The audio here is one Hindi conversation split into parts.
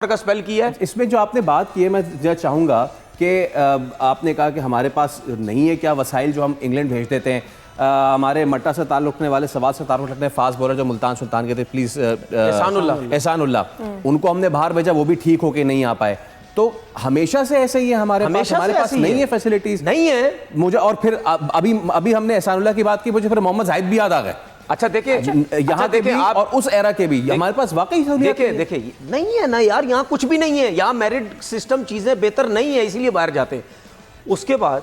का स्पेल किया है। इसमें जो आपने बात की है, मैं चाहूँगा कि आपने कहा कि हमारे पास नहीं है क्या वसाइल जो हम इंग्लैंड भेज देते हैं। हमारे मट्टा से ताल्लुक़ रखने वाले, सवाल से ताल्लुक़ रखने फास्ट बॉलर जो मुल्तान सुल्तान के थे, प्लीज़ एहसानुल्लाह, उनको हमने बाहर भेजा, वो भी ठीक होके नहीं आ पाए। तो हमेशा से ऐसे ही है हमारे पास नहीं है फैसिलिटीज़ नहीं है मुझे। और फिर अभी हमने एहसानुल्लाह की बात की, मुझे फिर मोहम्मद जाहिद भी याद आ गए। अच्छा देखिए, यहाँ देखिए आप और उस एरा के भी हमारे पास वाकई देखिए नहीं है ना यार, यहाँ कुछ भी नहीं है। यहाँ मेरिट सिस्टम चीज़ें बेहतर नहीं है, इसीलिए बाहर जाते हैं। उसके बाद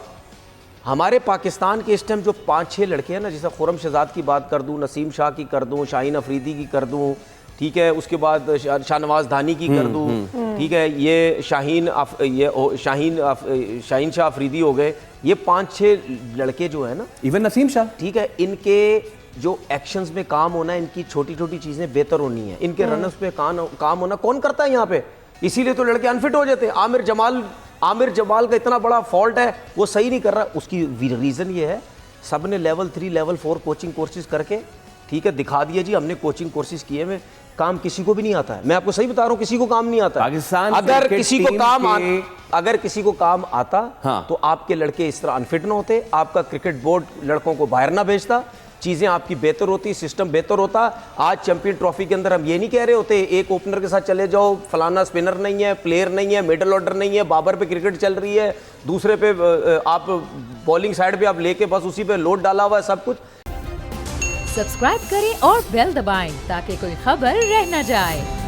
हमारे पाकिस्तान के इस टाइम जो 5-6 लड़के हैं ना, जैसे खुरम शहजाद की बात कर दूँ, नसीम शाह की कर दूँ, शाहीन अफरीदी की कर दूँ, ठीक है, उसके बाद शाहनवाज धानी की कर दूँ, ठीक है, ये शाहीन शाह अफरीदी हो गए। ये 5-6 लड़के जो है ना, इवन नसीम शाह, ठीक है, इनके जो एक्शंस में काम होना है, इनकी छोटी छोटी चीजें बेहतर होनी है, इनके रनर्स पे काम होना कौन करता है यहाँ पे? इसीलिए तो लड़के अनफिट हो जाते हैं। आमिर जमाल का इतना बड़ा फॉल्ट है, वो सही नहीं कर रहा। उसकी रीजन ये है, सब ने लेवल 3 लेवल 4 कोचिंग कोर्सेज करके, ठीक है, दिखा दिया जी हमने कोचिंग कोर्सेज किए में, काम किसी को भी नहीं आता है। मैं आपको सही बता रहा हूँ, किसी को काम नहीं आता। पाकिस्तान अगर किसी को काम आता हाँ, तो आपके लड़के इस तरह अनफिट ना होते, आपका क्रिकेट बोर्ड लड़कों को बाहर ना भेजता, चीजें आपकी बेहतर होती, सिस्टम बेहतर होता। आज चैंपियन ट्रॉफी के अंदर हम ये नहीं कह रहे होते एक ओपनर के साथ चले जाओ, फलाना स्पिनर नहीं है, प्लेयर नहीं है, मिडिल ऑर्डर नहीं है, बाबर पे क्रिकेट चल रही है, दूसरे पे आप बॉलिंग साइड पे आप लेके बस उसी पे लोड डाला हुआ है सब कुछ। सब्सक्राइब करें और बेल दबाएं ताकि कोई खबर रह न जाए।